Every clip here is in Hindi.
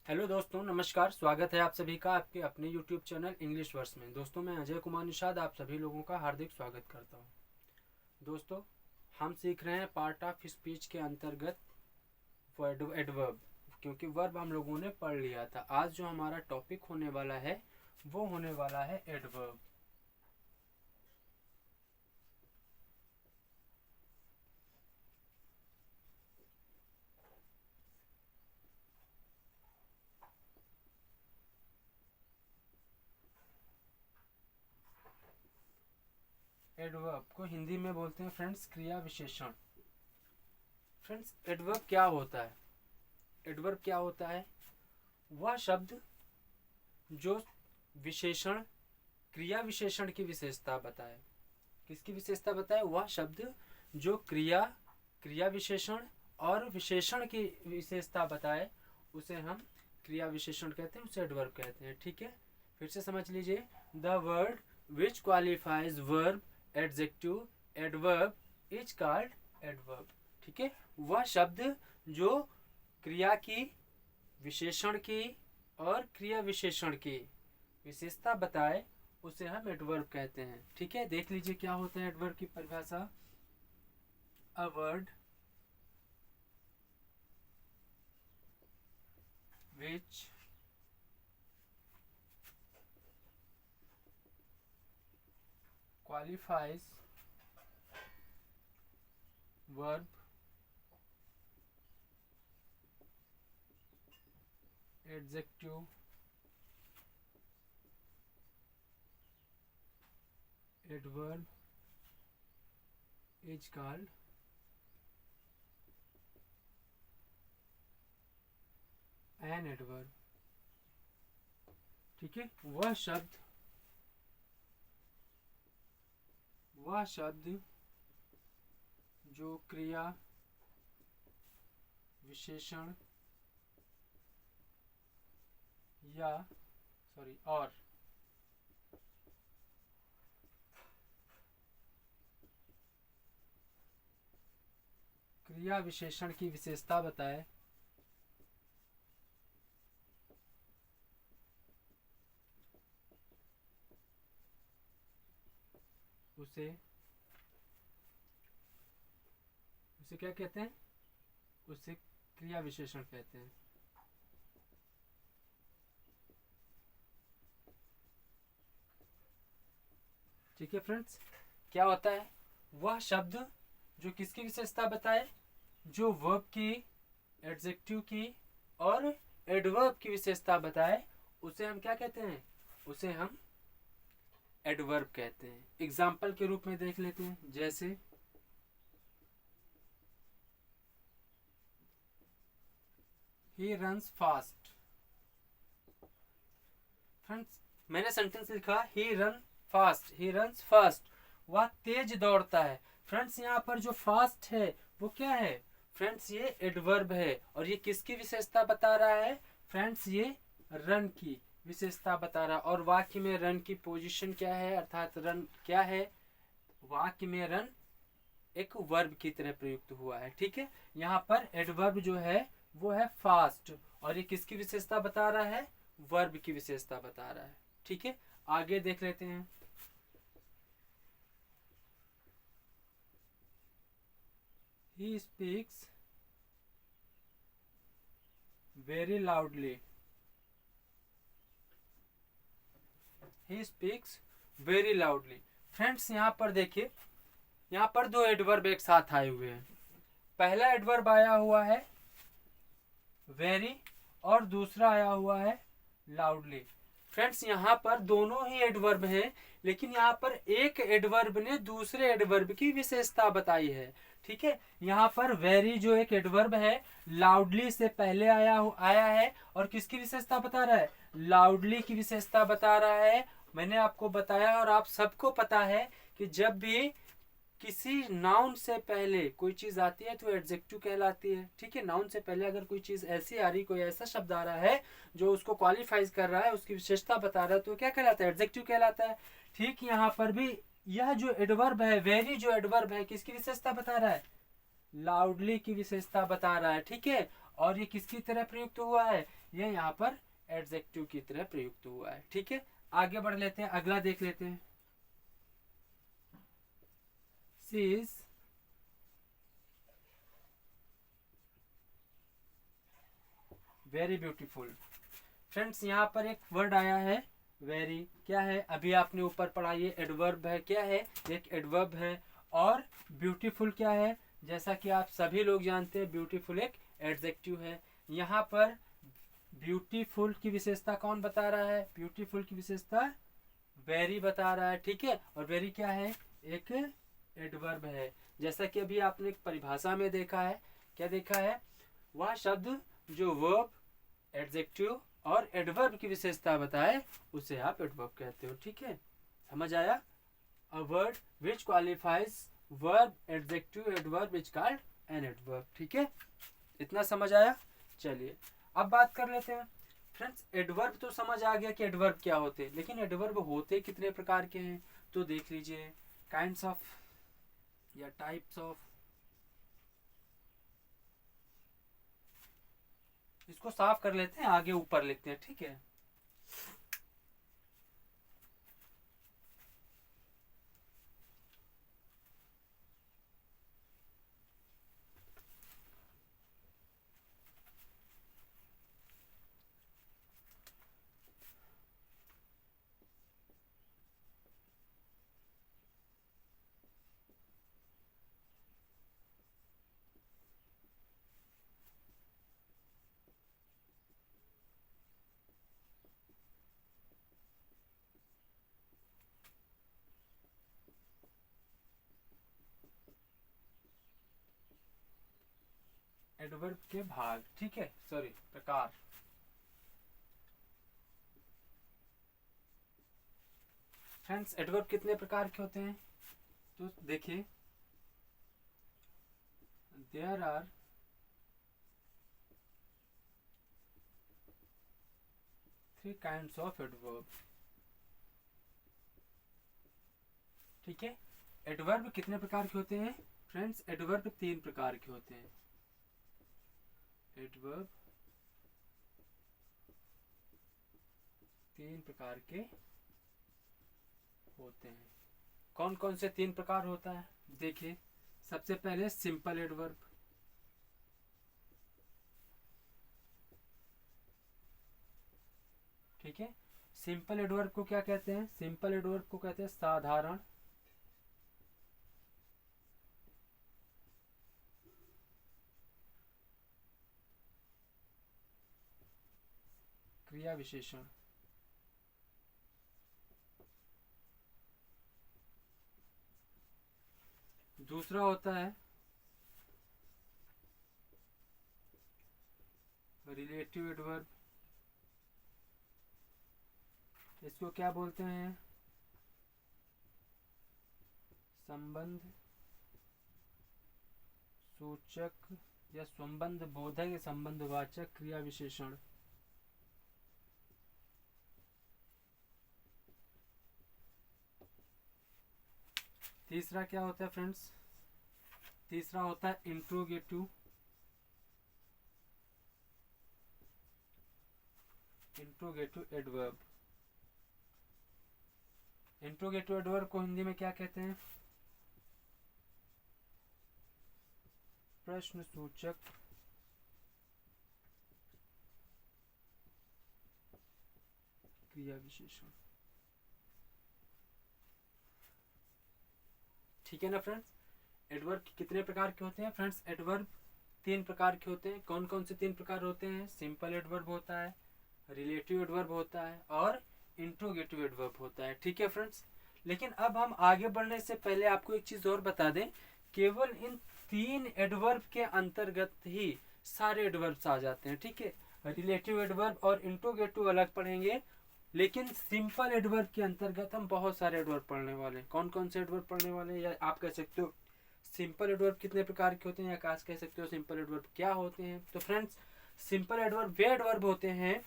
हेलो दोस्तों, नमस्कार। स्वागत है आप सभी का आपके अपने यूट्यूब चैनल इंग्लिश वर्स में। दोस्तों, मैं अजय कुमार निषाद आप सभी लोगों का हार्दिक स्वागत करता हूं। दोस्तों, हम सीख रहे हैं पार्ट ऑफ स्पीच के अंतर्गत एडवर्ब, क्योंकि वर्ब हम लोगों ने पढ़ लिया था। आज जो हमारा टॉपिक होने वाला है वो होने वाला है एडवर्ब। एडवर्ब को हिंदी में बोलते हैं फ्रेंड्स क्रिया विशेषण। फ्रेंड्स, एडवर्ब क्या होता है? एडवर्ब क्या होता है? वह शब्द जो विशेषण क्रिया विशेषण की विशेषता बताए। किसकी विशेषता बताए? वह शब्द जो क्रिया विशेषण और विशेषण की विशेषता बताए उसे हम क्रिया विशेषण कहते हैं, उसे एडवर्ब कहते हैं। ठीक है, फिर से समझ लीजिए। The word which qualifies verb adjective adverb is called adverb. ठीक है, वह शब्द जो क्रिया की, विशेषण की और क्रिया विशेषण की विशेषता बताए उसे हम एडवर्ब कहते हैं। ठीक है, देख लीजिए क्या होता है एडवर्ब की परिभाषा। A word which qualifies verb adjective adverb is called an adverb। ठीक है, वह शब्द जो क्रिया विशेषण या और क्रिया विशेषण की विशेषता बताए उसे क्या कहते हैं? उसे क्रिया विशेषण कहते हैं। ठीक है फ्रेंड्स, क्या होता है? वह शब्द जो किसकी विशेषता बताए? जो वर्ब की, एडजेक्टिव की और एडवर्ब की विशेषता बताए उसे हम क्या कहते हैं? उसे हम एडवर्ब कहते हैं। एग्जाम्पल के रूप में देख लेते हैं, जैसे ही रन्स फास्ट। फ्रेंड्स, मैंने सेंटेंस लिखा ही रन्स फास्ट, वह तेज दौड़ता है। फ्रेंड्स, यहाँ पर जो फास्ट है वो क्या है? फ्रेंड्स, ये एडवर्ब है और ये किसकी विशेषता बता रहा है? फ्रेंड्स, ये रन की विशेषता बता रहा है। और वाक्य में रन की पोजीशन क्या है, अर्थात रन क्या है? वाक्य में रन एक वर्ब की तरह प्रयुक्त हुआ है। ठीक है, यहाँ पर एडवर्ब जो है वो है फास्ट और ये किसकी विशेषता बता रहा है? वर्ब की विशेषता बता रहा है। ठीक है, आगे देख लेते हैं। He speaks very loudly. He speaks very loudly. Friends, यहाँ पर देखिए, यहाँ पर दो एडवर्ब एक साथ आए हुए हैं। पहला एडवर्ब आया हुआ है वेरी और दूसरा आया हुआ है लाउडली। फ्रेंड्स, यहाँ पर दोनों ही एडवर्ब हैं, लेकिन यहाँ पर एक एडवर्ब ने दूसरे एडवर्ब की विशेषता बताई है। ठीक है, यहाँ पर वेरी जो एक एडवर्ब है लाउडली से पहले आया है और किसकी विशेषता बता रहा है? लाउडली की विशेषता बता रहा है। मैंने आपको बताया और आप सबको पता है कि जब भी किसी नाउन से पहले कोई चीज आती है तो एडजेक्टिव कहलाती है। ठीक है, नाउन से पहले अगर कोई चीज ऐसी आ रही, कोई ऐसा शब्द आ रहा है जो उसको क्वालिफाइज कर रहा है, उसकी विशेषता बता रहा है, तो क्या कहलाता है? एडजेक्टिव कहलाता है। ठीक, यहाँ पर भी यह जो एडवर्ब है, वेरी जो एडवर्ब है, किसकी विशेषता बता रहा है? लाउडली की विशेषता बता रहा है। ठीक है, और ये किसकी तरह प्रयुक्त हुआ है? ये यहाँ पर एडजेक्टिव की तरह प्रयुक्त हुआ है। ठीक है, आगे बढ़ लेते हैं, अगला देख लेते हैं। She is very beautiful. Friends यहाँ पर एक वर्ड आया है वेरी, क्या है, अभी आपने ऊपर पढ़ा, ये एडवर्ब है, क्या है, एक एडवर्ब है। और ब्यूटीफुल क्या है, जैसा कि आप सभी लोग जानते हैं ब्यूटीफुल एक एडजेक्टिव है। यहाँ पर ब्यूटीफुल की विशेषता कौन बता रहा है, ब्यूटीफुल की विशेषता वेरी बता रहा है। ठीक है, और वेरी क्या है, एक एडवर्ब है। जैसा कि अभी आपने एक परिभाषा में देखा है, क्या देखा है, वह शब्द जो वर्ब, एडजेक्टिव और एडवर्ब की विशेषता बताए उसे आप एडवर्ब कहते हो। ठीक है, समझ आया। A word which qualifies verb, adjective, adverb is called an adverb. ठीक है, इतना समझ आया। चलिए अब बात कर लेते हैं। फ्रेंड्स एडवर्ब तो समझ आ गया कि एडवर्ब क्या होते हैं, लेकिन एडवर्ब होते कितने प्रकार के हैं तो देख लीजिए। काइंड्स ऑफ या टाइप्स ऑफ, इसको साफ कर लेते हैं, आगे ऊपर लिखते हैं। ठीक है, एडवर्ब के भाग, ठीक है, सॉरी प्रकार। फ्रेंड्स एडवर्ब कितने प्रकार के होते हैं तो देखिए, there are 3 kinds of adverb. ठीक है, एडवर्ब कितने प्रकार के होते हैं फ्रेंड्स, एडवर्ब 3 प्रकार के होते हैं। एडवर्ब 3 प्रकार के होते हैं। कौन कौन से 3 प्रकार होता है देखिए, सबसे पहले सिंपल एडवर्ब। ठीक है, सिंपल एडवर्ब को क्या कहते हैं, सिंपल एडवर्ब को कहते हैं साधारण क्रिया विशेषण। दूसरा होता है रिलेटिव एडवर्ब, इसको क्या बोलते हैं, संबंध सूचक या संबंध बोधक या संबंधवाचक क्रिया विशेषण। तीसरा क्या होता है फ्रेंड्स, तीसरा होता है इंट्रोगेटिव एडवर्ब। इंट्रोगेटिव एडवर्ब को हिंदी में क्या कहते हैं, प्रश्न सूचक क्रिया विशेषण। ठीक है ना फ्रेंड्स, एडवर्ब कितने प्रकार के होते हैं फ्रेंड्स, एडवर्ब 3 प्रकार के होते हैं। कौन कौन से 3 प्रकार होते हैं, सिंपल एडवर्ब होता है, रिलेटिव एडवर्ब होता है और इंट्रोगेटिव एडवर्ब होता है। ठीक है फ्रेंड्स, लेकिन अब हम आगे बढ़ने से पहले आपको एक चीज और बता दें, केवल इन 3 एडवर्ब के अंतर्गत ही सारे एडवर्ब्स आ जाते हैं। ठीक है, रिलेटिव एडवर्ब और इंट्रोगेटिव अलग पढ़ेंगे, लेकिन सिंपल एडवर्ब के अंतर्गत हम बहुत सारे एडवर्ब पढ़ने वाले हैं। कौन कौन से एडवर्ब पढ़ने वाले हैं, या आप कह सकते हो सिंपल एडवर्ब कितने प्रकार के होते हैं, या काश कह सकते हो सिंपल एडवर्ब क्या होते हैं। तो फ्रेंड्स सिंपल एडवर्ब वे एडवर्ब होते हैं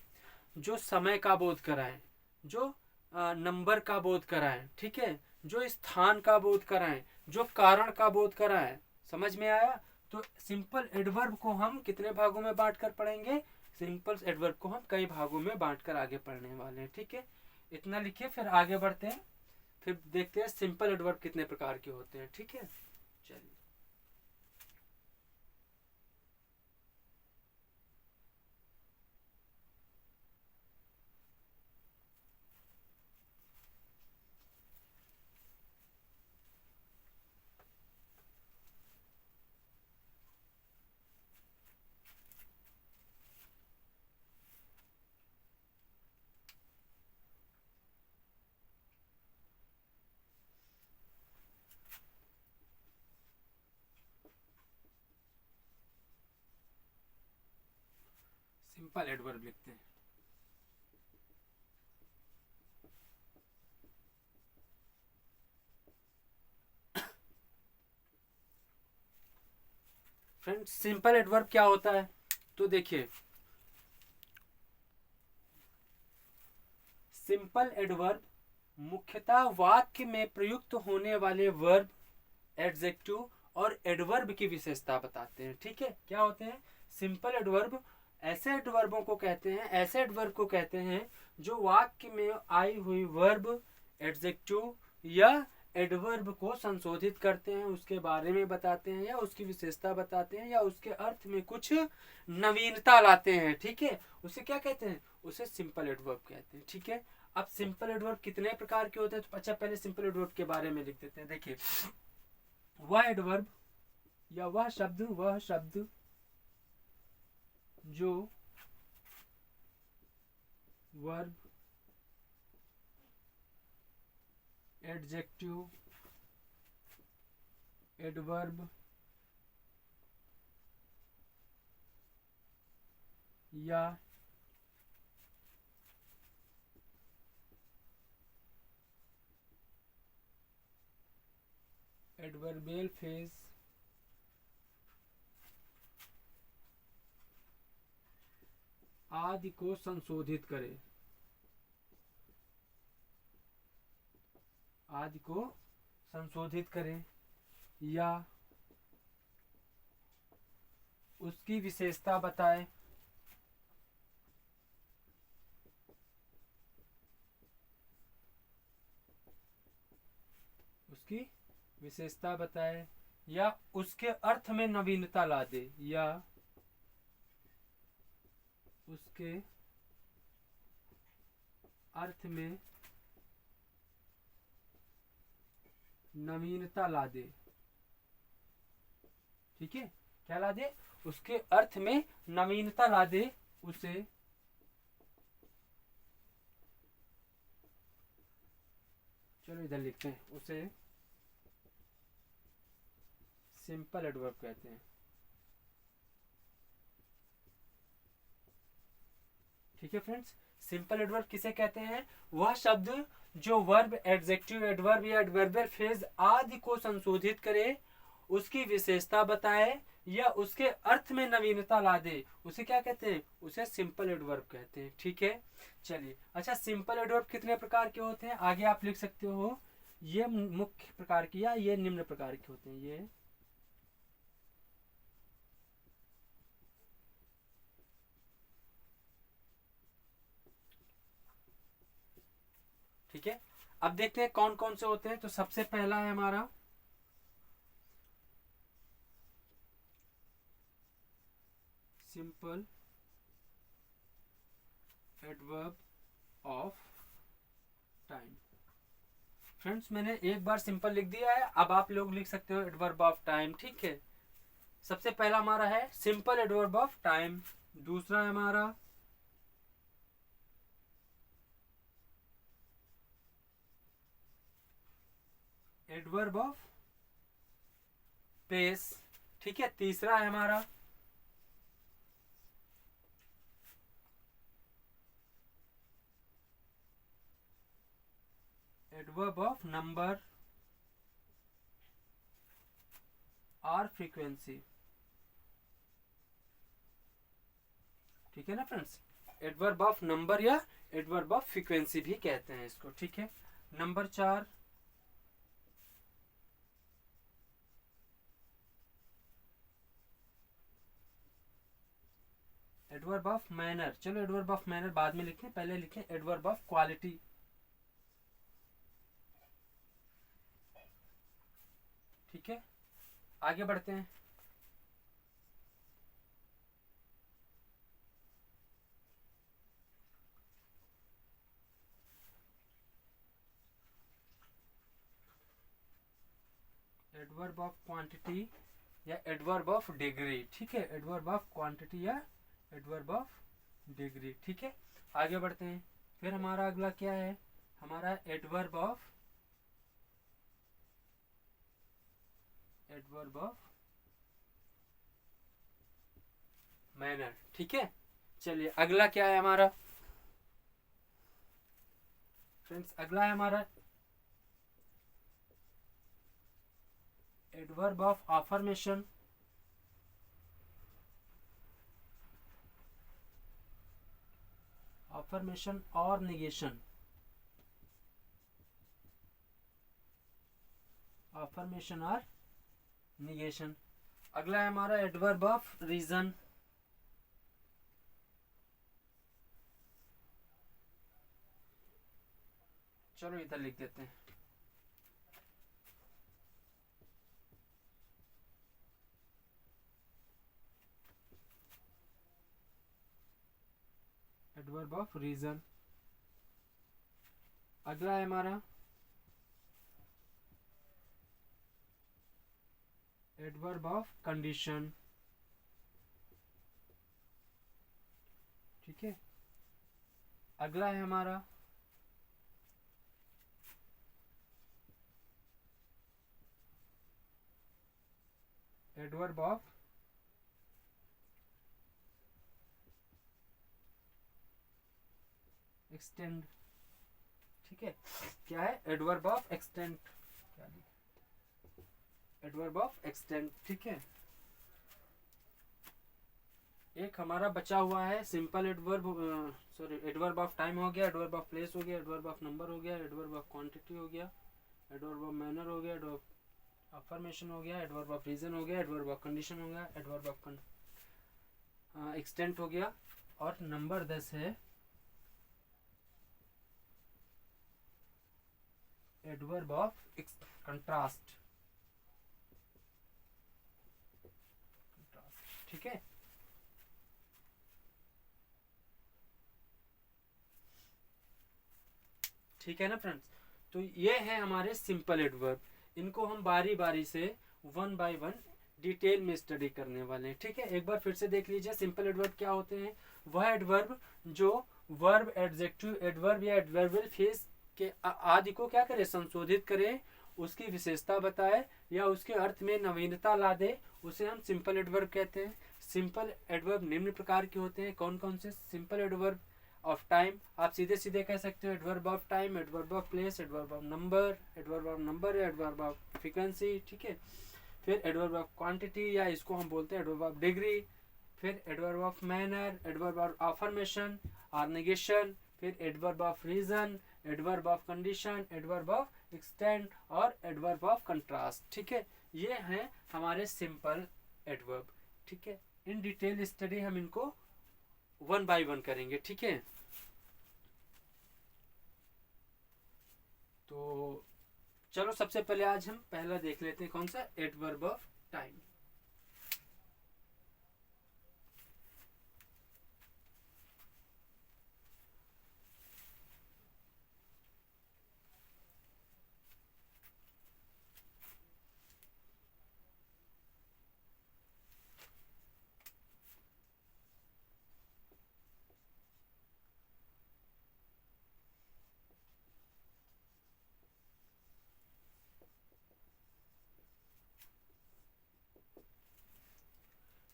जो समय का बोध कराएं, जो नंबर का बोध कराएं, ठीक है, जो स्थान का बोध कराएं, जो कारण का बोध कराएं। समझ में आया। तो सिंपल एडवर्ब को हम कितने भागों में बांट कर पढ़ेंगे, सिंपल एडवर्ब को हम कई भागों में बांटकर आगे पढ़ने वाले हैं, ठीक है। इतना लिखिए, फिर आगे बढ़ते हैं, फिर देखते हैं सिंपल एडवर्ब कितने प्रकार के होते हैं, ठीक है। चलिए, सिंपल एडवर्ब लिखते हैं। फ्रेंड्स, सिंपल एडवर्ब क्या होता है? तो देखिए, सिंपल एडवर्ब मुख्यतः वाक्य में प्रयुक्त होने वाले वर्ब, एडजेक्टिव और एडवर्ब की विशेषता बताते हैं, ठीक है। क्या होते हैं सिंपल एडवर्ब? ऐसे एडवर्बों को कहते हैं, ऐसे एडवर्ब को कहते हैं जो वाक्य में आई हुई वर्ब, एडजेक्टिव या एडवर्ब को संशोधित करते हैं, उसके बारे में बताते हैं या उसकी विशेषता बताते हैं या उसके अर्थ में कुछ नवीनता लाते हैं, ठीक है। उसे क्या कहते हैं? उसे सिंपल एडवर्ब कहते हैं, ठीक है। अब सिंपल एडवर्ब कितने प्रकार के होते हैं? तो अच्छा, पहले सिंपल एडवर्ब के बारे में लिख देते हैं। देखिए, वह एडवर्ब या वह शब्द जो वर्ब, एडजेक्टिव, एडवर्ब या एडवर्बियल फेज आदि को संशोधित करे, आदि को संशोधित करें या उसकी विशेषता बताए, उसकी विशेषता बताए या उसके अर्थ में नवीनता ला दे, या उसके अर्थ में नवीनता ला दे, ठीक है। क्या ला दे? उसके अर्थ में नवीनता ला दे, उसे चलो इधर लिखते हैं, उसे सिंपल एडवर्ब कहते हैं, ठीक है फ्रेंड्स। सिंपल एडवर्ब किसे कहते हैं? वह शब्द जो वर्ब, एडजेक्टिव, एडवर्ब या एडवर्बियल फ्रेज आदि को संशोधित करे, उसकी विशेषता बताए या उसके अर्थ में नवीनता ला दे, उसे क्या कहते हैं? उसे सिंपल एडवर्ब कहते हैं, ठीक है। चलिए, अच्छा, सिंपल एडवर्ब कितने प्रकार के होते हैं? आगे आप लिख सकते हो, ये मुख्य प्रकार के या ये निम्न प्रकार के होते हैं, ये ठीक है। अब देखते हैं कौन कौन से होते हैं। तो सबसे पहला है हमारा simple adverb of time. Friends, मैंने एक बार सिंपल लिख दिया है, अब आप लोग लिख सकते हो एडवर्ब ऑफ टाइम, ठीक है। सबसे पहला हमारा है सिंपल एडवर्ब ऑफ टाइम, दूसरा है हमारा एडवर्ब ऑफ पेस, ठीक है। तीसरा है हमारा एडवर्ब ऑफ नंबर और फ्रीक्वेंसी, ठीक है ना फ्रेंड्स। एडवर्ब ऑफ नंबर या एडवर्ब ऑफ फ्रीक्वेंसी भी कहते हैं इसको, ठीक है। नंबर 4 एडवर्ब ऑफ मैनर, चलो एडवर्ब ऑफ मैनर बाद में लिखें, पहले लिखें एडवर्ब ऑफ क्वालिटी। ठीक है, आगे बढ़ते हैं। एडवर्ब ऑफ क्वांटिटी या एडवर्ब ऑफ डिग्री। ठीक है, एडवर्ब ऑफ क्वांटिटी या एडवर्ब ऑफ डिग्री। ठीक है, आगे बढ़ते हैं। फिर हमारा अगला क्या है, हमारा एडवर्ब ऑफ मैनर। ठीक है, चलिए अगला क्या है हमारा फ्रेंड्स, अगला है हमारा एडवर्ब ऑफ अफर्मेशन। अफर्मेशन और निगेशन। अफर्मेशन और निगेशन। अगला है हमारा एडवर्ब ऑफ रीजन। चलो इधर लिख देते हैं। Adverb of reason. अगला है हमारा एडवर्ब ऑफ कंडीशन। ठीक है, अगला है हमारा एडवर्ब ऑफ एक्सटेंड। ठीक है, क्या है एडवर्ब ऑफ एक्सटेंड, क्या एडवर्ब ऑफ एक्सटेंड। ठीक है, एक हमारा बचा हुआ है simple adverb, sorry adverb of time हो गया, एडवर्ब ऑफ प्लेस हो गया, एडवर्ब ऑफ नंबर हो गया, एडवर्ब ऑफ क्वांटिटी हो गया, एडवर्ब ऑफ मैनर हो गया, एडवर्ब अफर्मेशन हो गया, एडवर्ब ऑफ रीजन हो गया, एडवर्ब ऑफ कंडीशन हो गया, एडवर्ब ऑफ एक्सटेंट हो गया, और नंबर 10 है एडवर्ब ऑफ कंट्रास्ट। ठीक है, ठीक है ना फ्रेंड्स। तो ये है हमारे सिंपल एडवर्ब, इनको हम बारी बारी से वन बाय वन डिटेल में स्टडी करने वाले हैं। ठीक है, एक बार फिर से देख लीजिए सिंपल एडवर्ब क्या होते हैं। वह एडवर्ब जो वर्ब, एडजेक्टिव, एडवर्ब या एडवर्बियल फेज के आदि को क्या करे, संशोधित करे, उसकी विशेषता बताए या उसके अर्थ में नवीनता ला दे, उसे हम सिंपल एडवर्ब कहते हैं। सिंपल एडवर्ब निम्न प्रकार के होते हैं। कौन कौन से? सिंपल एडवर्ब ऑफ टाइम, आप सीधे सीधे कह सकते हो adverb of time, adverb of place, adverb of number, adverb of frequency. ठीक है, फिर एडवर्ब ऑफ क्वांटिटी या इसको हम बोलते हैं एडवर्ब ऑफ डिग्री, फिर adverb of manner, adverb of affirmation और नेगेशन, फिर adverb of reason, adverb of condition, adverb of extend और एडवर्ब ऑफ कंट्रास्ट। ठीक है, ये हैं हमारे सिंपल एडवर्ब। ठीक है, इन डिटेल स्टडी हम इनको वन बाय वन करेंगे। ठीक है, तो चलो सबसे पहले आज हम पहला देख लेते हैं, कौन सा? Adverb of time.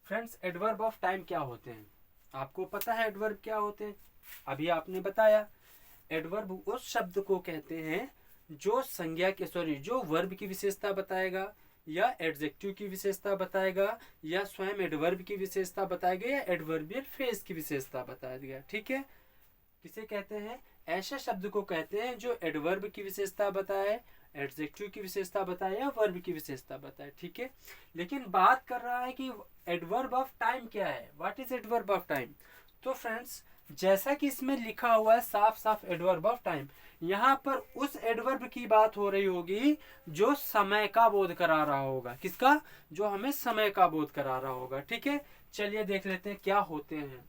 Friends, adverb of time क्या होते हैं? आपको पता है एडवर्ब क्या होते हैं? अभी आपने बताया। एडवर्ब उस शब्द को कहते हैं जो संज्ञा के जो वर्ब की विशेषता बताएगा या एडजेक्टिव की विशेषता बताएगा या स्वयं एडवर्ब की विशेषता बताएगा या एडवर्बियल फ्रेज की विशेषता बताएगा। ठीक है, किसे कहते हैं? ऐसे शब्द को कहते हैं जो एडवर्ब की विशेषता बताए, एडजेक्टिव की विशेषता बताए या वर्ब की विशेषता बताए, ठीक है। लेकिन बात कर रहा है कि एडवर्ब ऑफ टाइम क्या है, what is adverb of time. तो फ्रेंड्स जैसा कि इसमें लिखा हुआ है साफ साफ एडवर्ब ऑफ टाइम, यहाँ पर उस एडवर्ब की बात हो रही होगी जो समय का बोध करा रहा होगा। किसका? जो हमें समय का बोध करा रहा होगा, ठीक है। चलिए देख लेते हैं क्या होते हैं।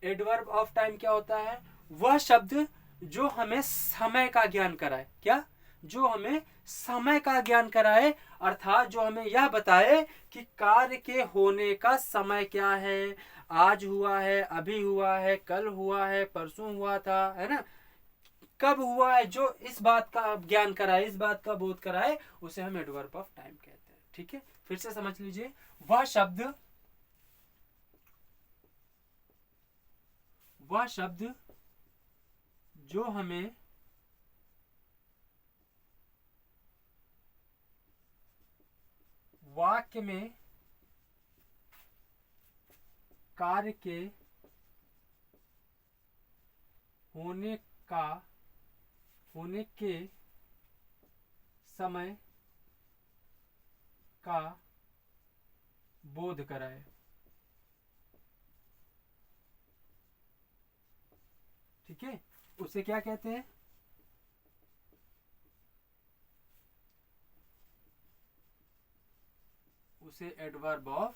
एडवर्ब ऑफ टाइम क्या होता है? वह शब्द जो हमें समय का ज्ञान कराए। क्या? जो हमें समय का ज्ञान कराए, अर्थात जो हमें यह बताए कि कार्य के होने का समय क्या है, आज हुआ है, अभी हुआ है, कल हुआ है, परसों हुआ था, है ना, कब हुआ है, जो इस बात का ज्ञान कराए, इस बात का बोध कराए, उसे हम एडवर्ब ऑफ टाइम कहते हैं, ठीक है। फिर से समझ लीजिए, वह शब्द जो हमें वाक्य में कार्य के होने के समय का बोध कराए। ठीक है, उसे क्या कहते हैं? उसे एडवर्ब ऑफ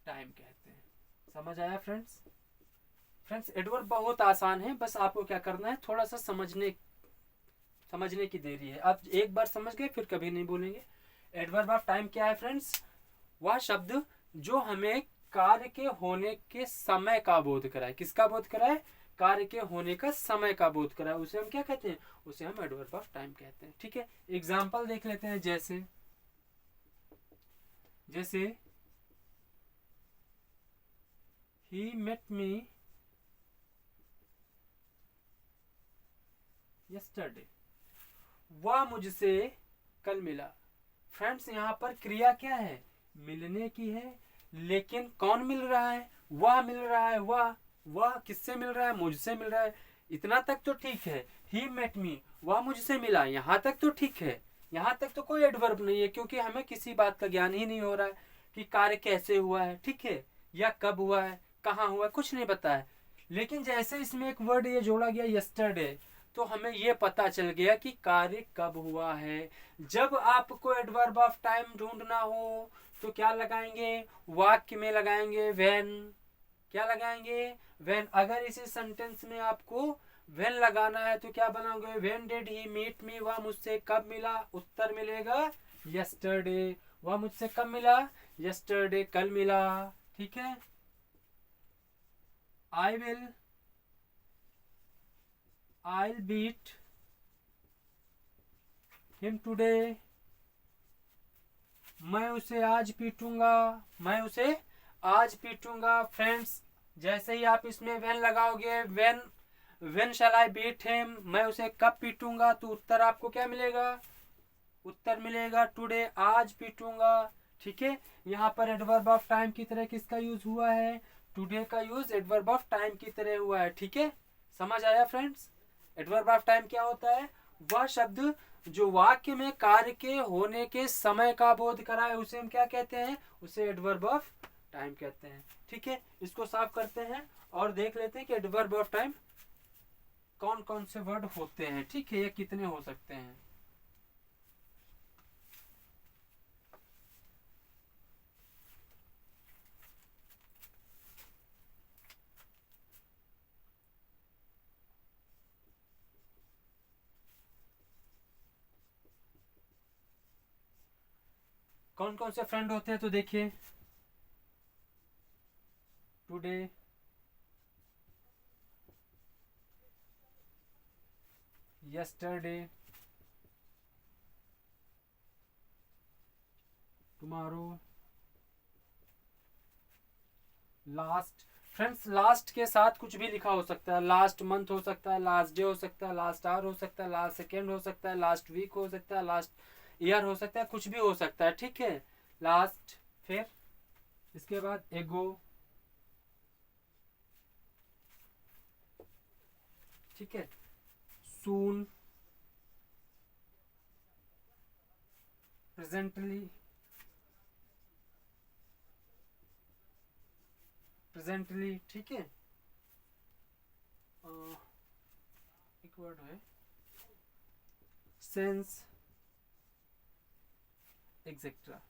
टाइम कहते हैं। समझ आया फ्रेंड्स? एडवर्ब बहुत आसान है, बस आपको क्या करना है, थोड़ा सा समझने की देरी है। आप एक बार समझ गए फिर कभी नहीं भूलेंगे। एडवर्ब ऑफ टाइम क्या है फ्रेंड्स? वह शब्द जो हमें कार्य के होने के समय का बोध कराए। किसका बोध कराए? कार्य के होने का समय का बोध कराए, उसे हम क्या कहते हैं? उसे हम एडवर्ब ऑफ टाइम कहते हैं, ठीक है। एग्जाम्पल देख लेते हैं, जैसे ही मेट मी यस्टरडे, वह मुझसे कल मिला। फ्रेंड्स यहाँ पर क्रिया क्या है? मिलने की है, लेकिन कौन मिल रहा है? वह मिल रहा है। वह किससे मिल रहा है? मुझसे मिल रहा है। इतना तक तो ठीक है, ही मेट मी, वह मुझसे मिला, यहाँ तक तो ठीक है, यहाँ तक तो कोई एडवर्ब नहीं है, क्योंकि हमें किसी बात का ज्ञान ही नहीं हो रहा है कि कार्य कैसे हुआ है, ठीक है, या कब हुआ है, कहाँ हुआ है, कुछ नहीं पता है। लेकिन जैसे इसमें एक वर्ड ये जोड़ा गया यस्टरडे, तो हमें ये पता चल गया कि कार्य कब हुआ है। जब आपको एडवर्ब ऑफ टाइम ढूंढना हो तो क्या लगाएंगे? वाक्य में लगाएंगे व्हेन। क्या लगाएंगे? व्हेन। अगर इसी सेंटेंस में आपको व्हेन लगाना है तो क्या बनाओगे? When did he meet me, वह मुझसे कब मिला? उत्तर मिलेगा यस्टरडे। वह मुझसे कब मिला? यस्टरडे, कल मिला, ठीक है। I'll beat him today, मैं उसे आज पीटूंगा, मैं उसे आज पीटूंगा। फ्रेंड्स जैसे ही आप इसमें व्हेन लगाओगे, when shall I beat him, मैं उसे कब पीटूंगा, तो उत्तर आपको क्या मिलेगा? उत्तर मिलेगा टुडे, आज पीटूंगा, ठीक है। यहाँ पर एडवर्ब ऑफ टाइम की तरह किसका यूज हुआ है? टुडे का यूज एडवर्ब ऑफ टाइम की तरह हुआ है, ठीक है। समझ आया फ्रेंड्स? एडवर्ब ऑफ टाइम क्या होता है? वह शब्द जो वाक्य में कार्य के होने के समय का बोध कराए, उसे हम क्या कहते हैं? उसे एडवर्ब ऑफ टाइम कहते हैं, ठीक है। इसको साफ करते हैं और देख लेते हैं कि एडवर्ब ऑफ टाइम कौन कौन से वर्ड होते हैं, ठीक है, ये कितने हो सकते हैं। कौन कौन से फ्रेंड होते हैं तो देखिए, today, yesterday, tomorrow, last. Friends last के साथ कुछ भी लिखा हो सकता है, लास्ट मंथ हो सकता है, लास्ट डे हो सकता है, लास्ट आवर हो सकता है, लास्ट सेकेंड हो सकता है, लास्ट वीक हो सकता है, लास्ट ईयर हो सकता है, कुछ भी हो सकता है, ठीक है। लास्ट, फिर इसके बाद एगो, ठीक है, सून, प्रेजेंटली, ठीक है। एक वर्ड है सेंस एक्सेट्रा,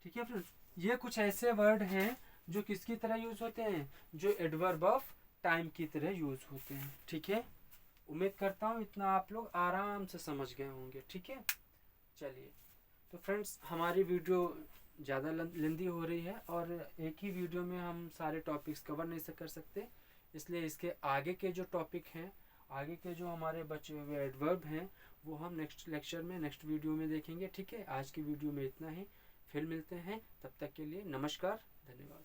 ठीक है फ्रेंड्स। ये कुछ ऐसे वर्ड हैं जो किसकी तरह यूज होते हैं, जो एडवर्ब ऑफ टाइम की तरह यूज होते हैं, ठीक है। उम्मीद करता हूँ इतना आप लोग आराम से समझ गए होंगे, ठीक है। चलिए, तो फ्रेंड्स हमारी वीडियो ज़्यादा लेंदी हो रही है और एक ही वीडियो में हम सारे टॉपिक्स कवर नहीं कर सकते, इसलिए इसके आगे के जो टॉपिक हैं, आगे के जो हमारे बचे हुए एडवर्ब हैं, वो हम नेक्स्ट लेक्चर में, नेक्स्ट वीडियो में देखेंगे, ठीक है। आज की वीडियो में इतना ही, फिर मिलते हैं, तब तक के लिए नमस्कार, धन्यवाद।